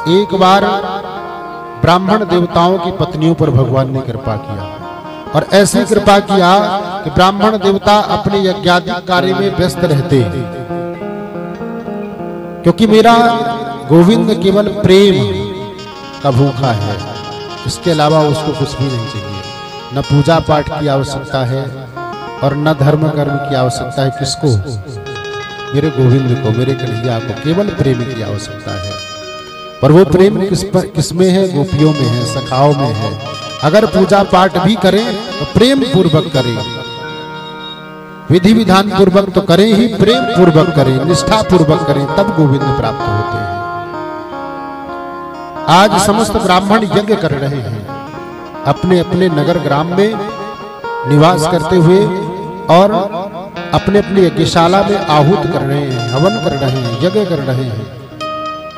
एक बार ब्राह्मण देवताओं की पत्नियों पर भगवान ने कृपा किया और ऐसी कृपा किया कि ब्राह्मण देवता अपने यज्ञादि कार्य में व्यस्त रहते, क्योंकि मेरा गोविंद केवल प्रेम का भूखा है, इसके अलावा उसको कुछ भी नहीं चाहिए। न पूजा पाठ की आवश्यकता है और न धर्म कर्म की आवश्यकता है। किसको? मेरे गोविंद को, मेरे कन्हैया को केवल प्रेम की आवश्यकता है। पर वो प्रेम किसमें है? गोपियों में है, सखाओं में है। अगर पूजा पाठ भी करें तो प्रेम पूर्वक करें, विधि विधान पूर्वक तो करें ही, प्रेम पूर्वक करें, निष्ठा पूर्वक करें, तब गोविंद प्राप्त होते हैं। आज समस्त ब्राह्मण यज्ञ कर रहे हैं, अपने अपने नगर ग्राम में निवास करते हुए और अपने अपने यज्ञशाला में आहूत कर रहे हैं, हवन कर रहे हैं, यज्ञ कर रहे हैं।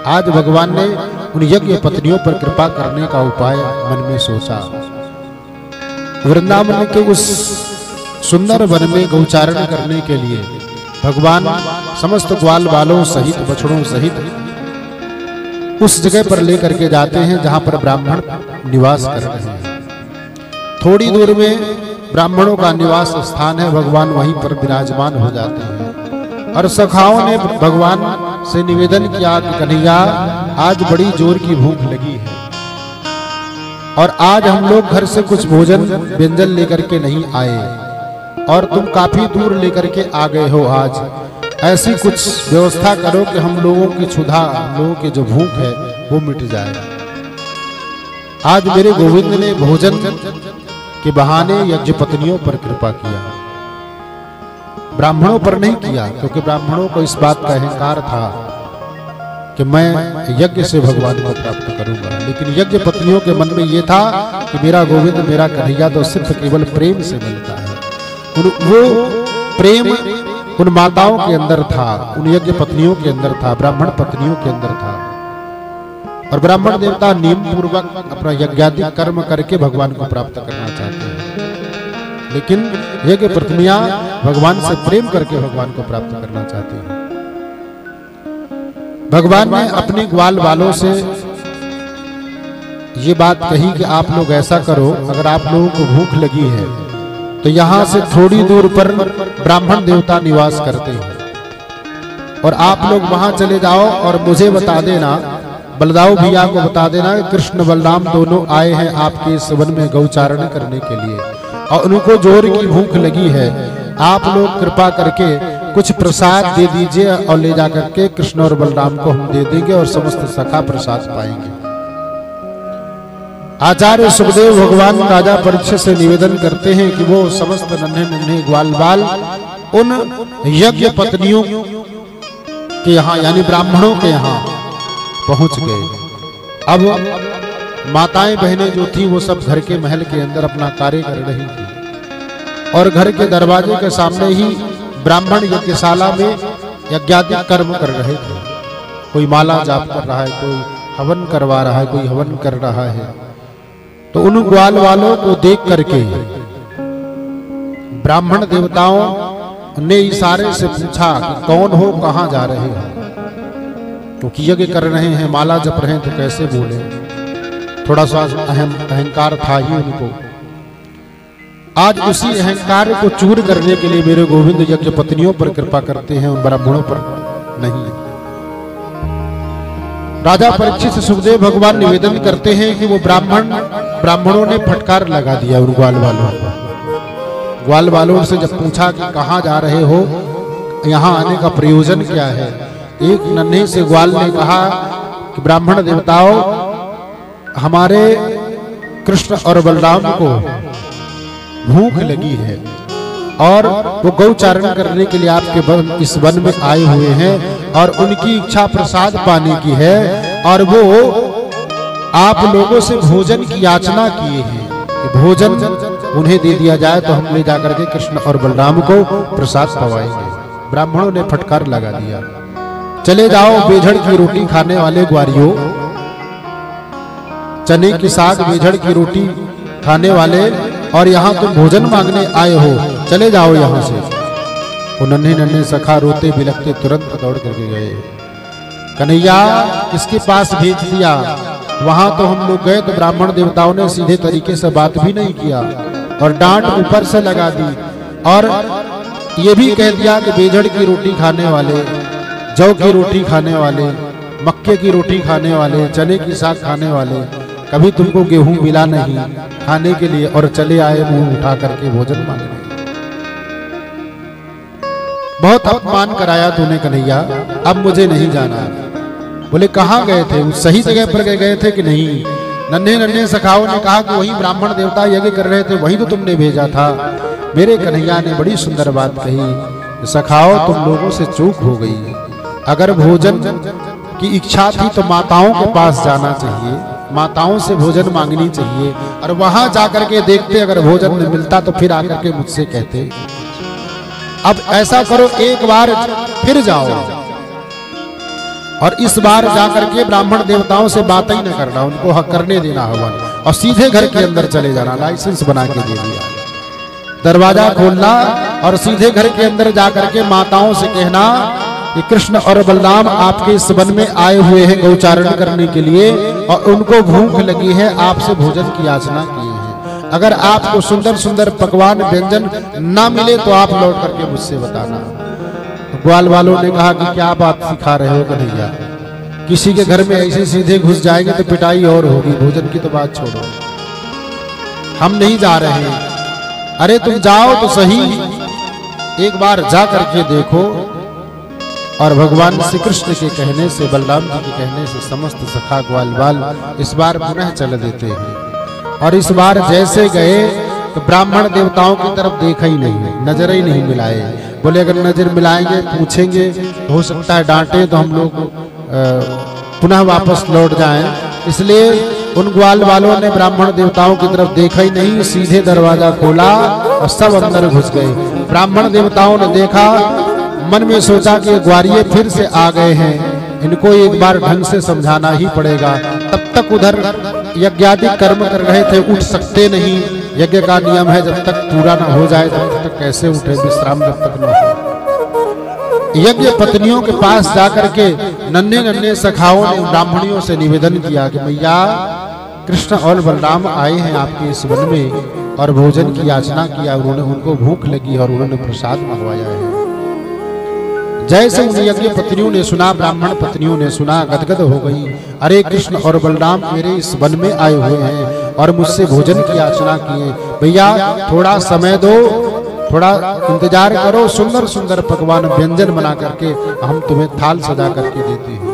आज भगवान ने उन यज्ञ पत्नियों पर कृपा करने का उपाय मन में सोचा। वृंदावन के उस सुंदर वन में गौचारण करने के लिए भगवान समस्त ग्वाल बालों सहित, बछड़ों सहित उस जगह पर लेकर के जाते हैं जहां पर ब्राह्मण निवास कर रहे हैं। थोड़ी दूर में ब्राह्मणों का निवास स्थान है, भगवान वहीं पर विराजमान हो जाते हैं। और सखाओं ने भगवान से निवेदन किया कि कन्हैया, आज बड़ी जोर की भूख लगी है और आज हम लोग घर से कुछ भोजन व्यंजन लेकर के नहीं आए और तुम काफी दूर लेकर के आ गए हो। आज ऐसी कुछ व्यवस्था करो कि हम लोगों की क्षुधा, हम लोगों की जो भूख है वो मिट जाए। आज मेरे गोविंद ने भोजन के बहाने यज्ञ पत्नियों पर कृपा किया, ब्राह्मणों पर नहीं किया, क्योंकि ब्राह्मणों को इस बात का अहंकार था कि मैं यज्ञ से भगवान को प्राप्त करूंगा। लेकिन यज्ञ पत्नियों के मन में यह था कि मेरा गोविंद, मेरा कन्हैया तो सिर्फ केवल प्रेम से मिलता है। वो प्रेम उन माताओं के अंदर था, उन यज्ञ पत्नियों के अंदर था, ब्राह्मण पत्नियों के अंदर था। और ब्राह्मण देवता नियम पूर्वक अपना यज्ञादि कर्म करके भगवान को प्राप्त करना चाहते हैं, लेकिन यज्ञ पत्नियां भगवान से प्रेम करके भगवान को प्राप्त करना चाहती हैं। भगवान ने अपने ग्वाल वालों से ये बात कही कि आप लोग ऐसा करो, अगर आप लोगों को भूख लगी है तो यहां से थोड़ी दूर पर ब्राह्मण देवता निवास करते हैं और आप लोग वहां चले जाओ और मुझे बता देना, बलदाऊ भैया को बता देना कि कृष्ण बलराम दोनों आए हैं आपके इस वन में गौचारण करने के लिए और उनको जोर की भूख लगी है। आप लोग कृपा करके कुछ प्रसाद दे दीजिए और ले जाकर के कृष्ण और बलराम को हम दे देंगे और समस्त सखा प्रसाद पाएंगे। आचार्य सुखदेव भगवान राजा परीक्षित से निवेदन करते हैं कि वो समस्त नन्हे नन्हे ग्वाल बाल उन यज्ञ पत्नियों के यहाँ यानी ब्राह्मणों के यहाँ पहुंच गए। अब माताएं बहनें जो थी वो सब घर के महल के अंदर अपना कार्य कर रही थी और घर के दरवाजे के सामने ही ब्राह्मण यज्ञशाला में यज्ञादि कर्म कर रहे थे। कोई माला जाप कर रहा है, कोई हवन करवा रहा है, कोई हवन कर रहा है। तो उन ग्वाल वालों को देख करके ब्राह्मण देवताओं ने इशारे से पूछा कि कौन हो, कहां जा रहे हो, क्योंकि यज्ञ कर रहे हैं, माला जप रहे हैं तो कैसे बोले। थोड़ा सा अहंकार था ही उनको। आज उसी अहंकार को चूर करने के लिए मेरे गोविंद यज्ञ पत्नियों पर कृपा करते हैं, उन ब्राह्मणों पर नहीं। राजा परीक्षित से सुखदेव भगवान निवेदन करते हैं कि वो ब्राह्मणों ने फटकार लगा दिया उन ग्वाल वालों से जब पूछा कि कहां जा रहे हो, यहां आने का प्रयोजन क्या है। एक नन्हे से ग्वाल ने कहा कि ब्राह्मण देवताओं, हमारे कृष्ण और बलराम को भूख लगी है और वो गौचारण करने के लिए आपके इस वन में आए हुए हैं और उनकी इच्छा प्रसाद पाने की है और वो आप लोगों से भोजन की याचना किए हैं कि भोजन उन्हें दे दिया जाए तो हम ले जाकर के कृष्ण और बलराम को प्रसाद पवाएंगे। ब्राह्मणों ने फटकार लगा दिया, चले जाओ बेझड़ की रोटी खाने वाले ग्वारियों, चने की साग बेझड़ की रोटी खाने वाले, और यहाँ तुम भोजन मांगने आए हो, चले जाओ यहाँ से। वो नन्हे नन्हे सखा रोते बिलखते तुरंत दौड़ करके गए। कन्हैया किसके पास भेज दिया? वहां तो हम लोग गए तो ब्राह्मण देवताओं ने सीधे तरीके से बात भी नहीं किया और डांट ऊपर से लगा दी और ये भी कह दिया कि बेजड़ की रोटी खाने वाले, जौ की रोटी खाने वाले, मक्के की रोटी खाने वाले, चने की साग खाने वाले, कभी तुमको गेहूं मिला नहीं खाने के लिए और चले आए मुंह उठा करके भोजन मांगने। बहुत अपमान कराया तूने कन्हैया, अब मुझे नहीं जाना। बोले कहाँ गए थे? सही जगह पर गए थे कि नहीं? नन्हे नन्हे सखाओं ने कहा कि वही ब्राह्मण देवता यज्ञ कर रहे थे, वही तो तुमने भेजा था। मेरे कन्हैया ने बड़ी सुंदर बात कही, सखाओ तुम लोगों से चूक हो गई। अगर भोजन की इच्छा थी तो माताओं के पास जाना चाहिए, माताओं से भोजन मांगनी चाहिए और वहां जाकर के देखते अगर भोजन नहीं मिलता तो फिर आकर के मुझसे कहते। अब ऐसा करो, एक बार फिर जाओ और इस बार जाकर के ब्राह्मण देवताओं से बात ही न करना, उनको हक करने देना हवन और सीधे घर के अंदर चले जाना। लाइसेंस बना के दे दिया, दरवाजा खोलना और सीधे घर के अंदर जाकर के माताओं से कहना कि कृष्ण और बलराम आपके इस वन में आए हुए हैं गौचारण करने के लिए और उनको भूख लगी है, आपसे भोजन की याचना की है। अगर आपको सुंदर सुंदर पकवान व्यंजन ना मिले तो आप लौट करके मुझसे बताना। ग्वाल वालों ने कहा कि क्या बात सिखा रहे हो कन्हैया, किसी के घर में ऐसे सीधे घुस जाएंगे तो पिटाई और होगी, भोजन की तो बात छोड़ो, हम नहीं जा रहे हैं। अरे तुम जाओ तो सही, एक बार जा करके देखो। और भगवान श्री कृष्ण के कहने से, बलराम जी के कहने से समस्त सखा ग्वाल बाल इस बार पुनः चल देते हैं और इस बार जैसे गए तो ब्राह्मण देवताओं की तरफ देखा ही नहीं, नजर ही नहीं मिलाए। बोले अगर नजर मिलाएंगे पूछेंगे तो हो सकता है डांटे तो हम लोग पुनः वापस लौट जाएं, इसलिए उन ग्वाल वालों ने ब्राह्मण देवताओं की तरफ देखा ही नहीं, सीधे दरवाजा खोला और सब अंदर घुस गए। ब्राह्मण देवताओं ने देखा, मन में सोचा कि ग्वारिये फिर से आ गए हैं, इनको एक बार ढंग से समझाना ही पड़ेगा। तब तक उधर यज्ञादि कर्म कर रहे थे, उठ सकते नहीं, यज्ञ का नियम है जब तक पूरा न हो जाए तब तक कैसे उठे, विश्राम जब तक न हो। यज्ञ पत्नियों के पास जाकर के नन्हे नन्हे सखाओं ने ब्राह्मणियों से निवेदन किया कि मैया कृष्ण और बलराम आए हैं आपके इस वन में और भोजन की याचना किया, उन्होंने उनको भूख लगी और उन्होंने प्रसाद मंगवाया है। जैसे उन यज्ञ पत्नियों ने सुना, ब्राह्मण पत्नियों ने सुना, गदगद हो गई। अरे कृष्ण और बलराम मेरे इस वन में आए हुए हैं और मुझसे भोजन की याचना किए, भैया थोड़ा समय दो, थोड़ा इंतजार करो, सुंदर सुंदर पकवान व्यंजन बना करके हम तुम्हें थाल सजा करके देते हैं।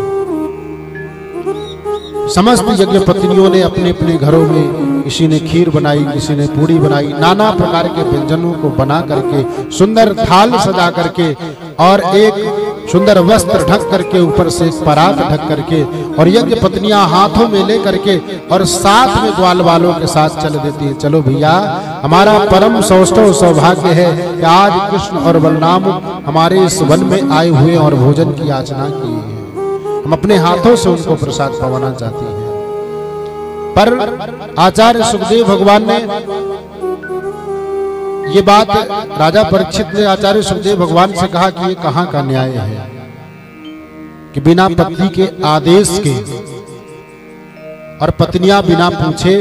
समस्त यज्ञ पत्नियों ने अपने अपने घरों में, किसी ने खीर बनाई, किसी ने पूड़ी बनाई, नाना प्रकार के व्यंजनों को बना करके सुंदर थाल सजा करके और एक सुंदर वस्त्र ढक करके, ऊपर से एक परात ढक करके और यज्ञ पत्नियां हाथों में ले करके और साथ में ग्वाल वालों के साथ चल देती है। चलो भैया, हमारा परम सौभाग्य है कि आज कृष्ण और बलराम हमारे इस वन में आए हुए और भोजन की याचना की है, हम अपने हाथों से उनको प्रसाद पवाना चाहते हैं। पर आचार्य सुखदेव भगवान ने ये बात, राजा परीक्षित ने आचार्य सुखदेव भगवान से कहा कि ये कहाँ का न्याय है कि बिना पति के आदेश के और पत्नियां बिना पूछे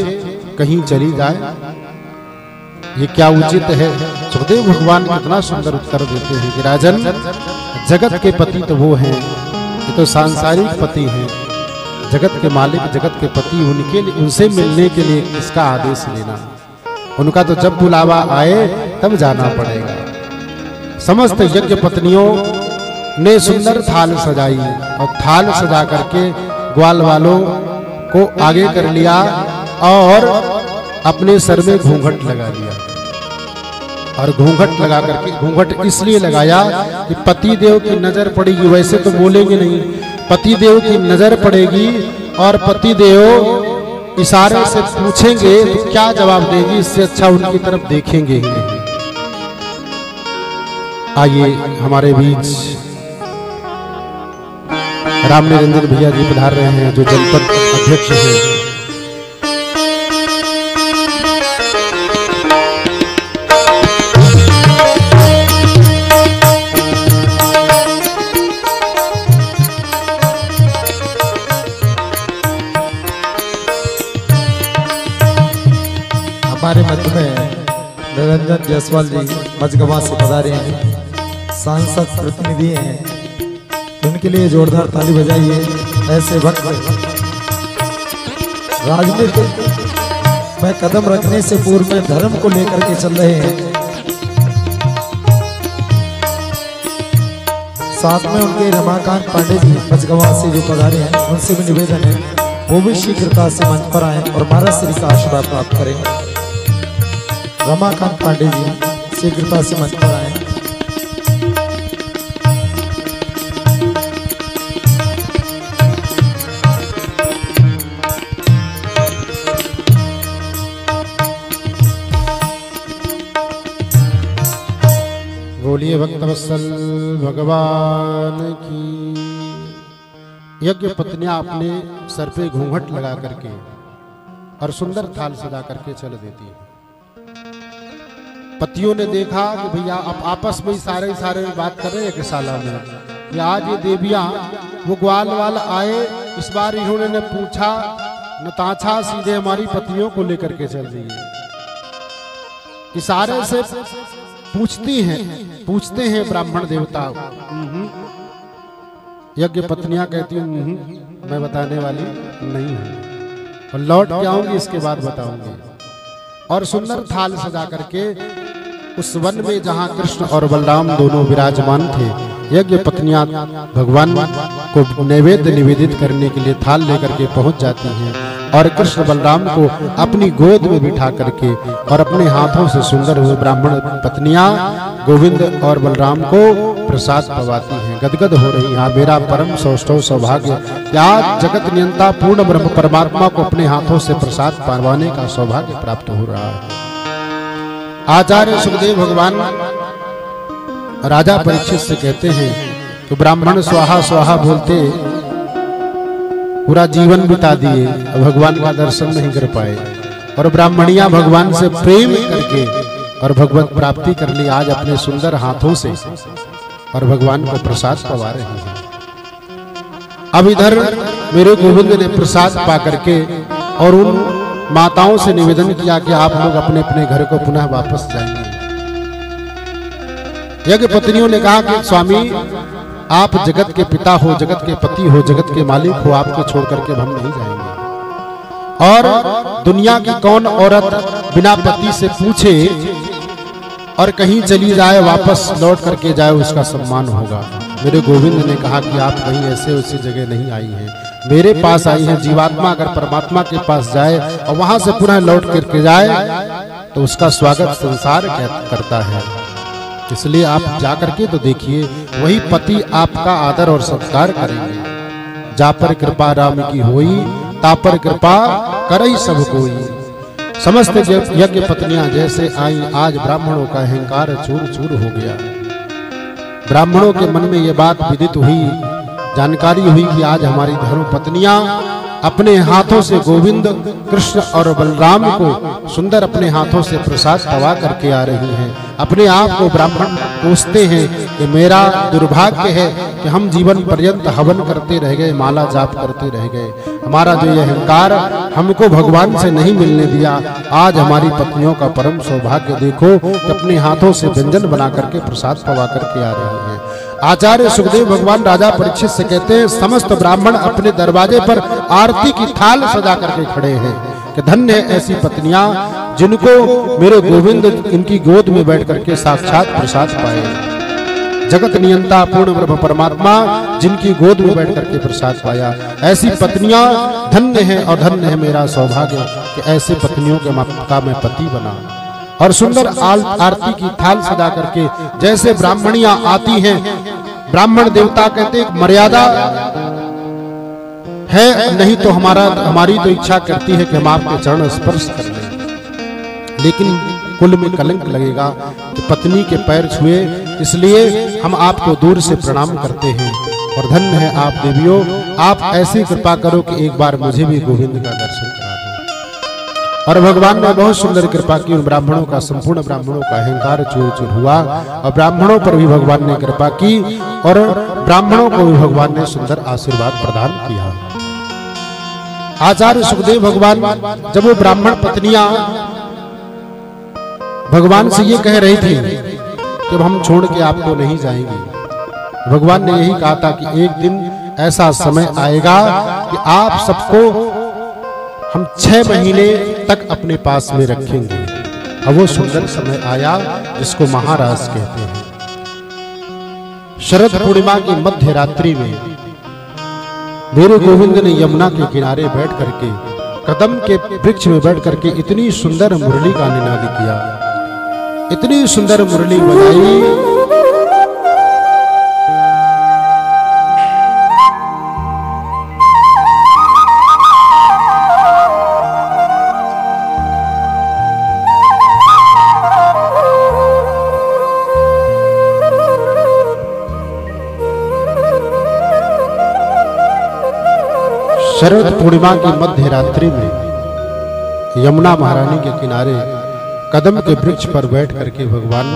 कहीं चली जाए, ये क्या उचित है? सुखदेव भगवान कितना सुंदर उत्तर देते हैं कि राजन, जगत के पति तो वो हैं, ये तो सांसारिक पति हैं, जगत के मालिक, जगत के पति, उनके लिए, उनसे मिलने के लिए किसका आदेश लेना? उनका तो जब बुलावा आए तब जाना पड़ेगा। समस्त यज्ञ पत्नियों ने सुंदर थाल सजाई और थाल सजा करके ग्वाल वालों को आगे कर लिया और अपने सर में घूंघट लगा लिया। और घूंघट लगा करके, घूंघट इसलिए लगाया कि पति देव की नजर पड़ेगी, वैसे तो बोलेंगे नहीं, पति देव की नजर पड़ेगी और पति देव इशारे से पूछेंगे तो क्या जवाब देगी, इससे अच्छा उनकी तरफ देखेंगे ही नहीं। आइए हमारे बीच राम निरंजन भैया जी पधार रहे हैं, जो जनपद अध्यक्ष हैं। हमारे मध्य में निरंजन जायसवाल जी मजगवा से पधारे हैं, सांसद प्रतिनिधि हैं, उनके लिए जोरदार ताली बजाइए। ऐसे वक्त राजनीति में कदम रखने से पूर्व में धर्म को लेकर के चल रहे हैं। साथ में उनके रमाकांत पांडे जी मजगवा से जो पधारे हैं, उनसे भी निवेदन है वो भी शीघ्रता से मंच पर आए और महाराज श्री का आशीर्वाद प्राप्त करें। रमाकांत पांडे जी शीघ्रता से मंच पर आए। बोलिए भक्तवत्सल भगवान की। यज्ञ पत्नियां अपने सर पे घूंघट लगा करके और सुंदर थाल सजा करके चल देती हैं। पतियों ने देखा कि भैया अब आपस में ही सारे बात कर रहे हैं किसाला में कि आज ये देवियां वो ग्वाल वाल आए, इस बार इन्होंने ने पूछा नताछा सीधे हमारी पतियों को लेकर के चल रही है। इशारे से पूछते हैं ब्राह्मण देवता। यज्ञ पत्नियां कहती हूँ मैं बताने वाली नहीं हूँ और लौट के आऊंगी इसके बाद बताऊंगी। और सुंदर थाल सजा करके उस वन में जहाँ कृष्ण और बलराम दोनों विराजमान थे, यज्ञ पत्नियां भगवान को नैवेद्य निवेदित करने के लिए थाल लेकर के पहुंच जाती हैं और कृष्ण बलराम को अपनी गोद में बिठा करके और अपने हाथों से सुंदर हुए ब्राह्मण पत्नियां गोविंद और बलराम को प्रसाद पवाती हैं। गदगद हो रही हैं। मेरा परम सौष्ठव सौभाग्य कि आज जगत नियंता पूर्ण ब्रह्म परमात्मा को अपने हाथों से प्रसाद पावाने का सौभाग्य प्राप्त हो रहा है। आचार्य सुखदेव भगवान राजा परीक्षित से कहते हैं कि ब्राह्मण स्वाहा स्वाहा बोलते पूरा जीवन बिता दिए, भगवान का दर्शन नहीं कर पाए, और ब्राह्मणियां भगवान से प्रेम करके और भगवत प्राप्ति कर ली आज अपने सुंदर हाथों से और भगवान को प्रसाद पवा रहे हैं। अब इधर मेरे गोविंद ने प्रसाद पा करके और उन माताओं से निवेदन किया कि आप लोग अपने अपने घर को पुनः वापस जाएंगे। यज्ञ पत्नियों ने कहा कि स्वामी आप जगत के पिता हो, जगत के पति हो, जगत के मालिक हो, आपको छोड़ करके हम नहीं जाएंगे। और दुनिया की कौन औरत बिना पति से पूछे और कहीं चली जाए वापस लौट करके जाए उसका सम्मान होगा। मेरे गोविंद ने कहा कि आप कहीं ऐसे वैसी जगह नहीं आई हैं, मेरे पास आई हैं। जीवात्मा अगर परमात्मा के पास जाए और वहां से पुनः लौट करके जाए तो उसका स्वागत संसार करता है। इसलिए आप जाकर के तो देखिए, वही पति आपका आदर और सत्कार करेंगे। जा पर कृपा राम की होई, ता पर कृपा करई सब कोई। समस्त यज्ञ पत्नियां जैसे आई, आज ब्राह्मणों का अहंकार चूर चूर हो गया। ब्राह्मणों के मन में ये बात विदित हुई, जानकारी हुई कि आज हमारी धर्म पत्नियां अपने हाथों से गोविंद कृष्ण और बलराम को सुंदर अपने हाथों से प्रसाद पवा करके आ रही हैं। अपने आप को ब्राह्मण पूछते हैं कि मेरा दुर्भाग्य है कि हम जीवन पर्यंत हवन करते रह गए, माला जाप करते रह गए। हमारा जो यह अहंकार हमको भगवान से नहीं मिलने दिया। आज हमारी पत्नियों का परम सौभाग्य देखो कि अपने हाथों से व्यंजन बना करके प्रसाद पवा करके आ रही हैं। आचार्य सुखदेव भगवान राजा परीक्षित से कहते हैं, समस्त ब्राह्मण अपने दरवाजे पर आरती की थाल सजा करके खड़े हैं कि धन्य है ऐसी पत्नियां जिनको मेरे गोविंद इनकी गोद में बैठ करके साक्षात प्रसाद पाए। जगत नियंता पूर्ण ब्रह्म परमात्मा जिनकी गोद में बैठ करके प्रसाद पाया, ऐसी पत्नियां धन्य है और धन्य है मेरा सौभाग्य कि ऐसे पत्नियों के का मैं पति बना। और सुंदर आरती की थाल सजा करके जैसे ब्राह्मणियां आती हैं, ब्राह्मण देवता कहते एक मर्यादा है, नहीं तो हमारी तो इच्छा करती है कि हम आपके चरण स्पर्श कर लें, लेकिन कुल में कलंक लगेगा कि पत्नी के पैर छुए, इसलिए हम आपको दूर से प्रणाम करते हैं। और धन्य है आप देवियों, आप ऐसी कृपा करो कि एक बार मुझे भी गोविंद का दर्शन करा दो। और भगवान ने बहुत सुंदर कृपा की। उन ब्राह्मणों का, संपूर्ण ब्राह्मणों का अहंकार चूर चूर हुआ और ब्राह्मणों पर भी भगवान ने कृपा की और ब्राह्मणों को भी भगवान ने सुंदर आशीर्वाद प्रदान किया। आचार्य सुखदेव भगवान जब वो ब्राह्मण पत्नियां भगवान से ये कह रही थी कि हम छोड़ के आपको नहीं जाएंगे। भगवान ने यही कहा था कि एक दिन ऐसा समय आएगा कि आप सबको हम 6 महीने तक अपने पास में रखेंगे। अब वो सुंदर समय आया जिसको महाराज कहते हैं। शरद पूर्णिमा की मध्य रात्रि में मेरे गोविंद ने यमुना के किनारे बैठ करके, कदम के वृक्ष में बैठ करके इतनी सुंदर मुरली का निनाद किया, इतनी सुंदर मुरली बजाई। शरद पूर्णिमा की मध्य रात्रि में यमुना महारानी के किनारे कदम के वृक्ष पर बैठ करके भगवान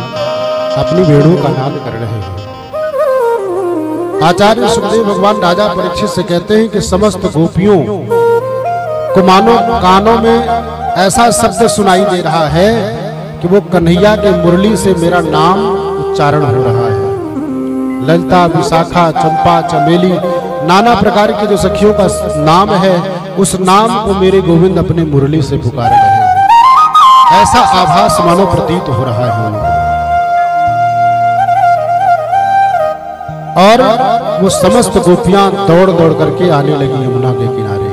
अपनी वेणु का नाद कर रहे हैं। आचार्य सुखदेव भगवान राजा परीक्षित से कहते हैं कि समस्त गोपियों को मानो कानों में ऐसा शब्द सुनाई दे रहा है कि वो कन्हैया के मुरली से मेरा नाम उच्चारण हो रहा है। ललिता, विशाखा, चंपा, चमेली, नाना प्रकार के जो सखियों का नाम है, उस नाम को मेरे गोविंद अपने मुरली से पुकार रहे हैं। ऐसा आभास मानो प्रतीत हो रहा है। और वो समस्त गोपियां दौड़ दौड़ करके आने लगी यमुना के किनारे।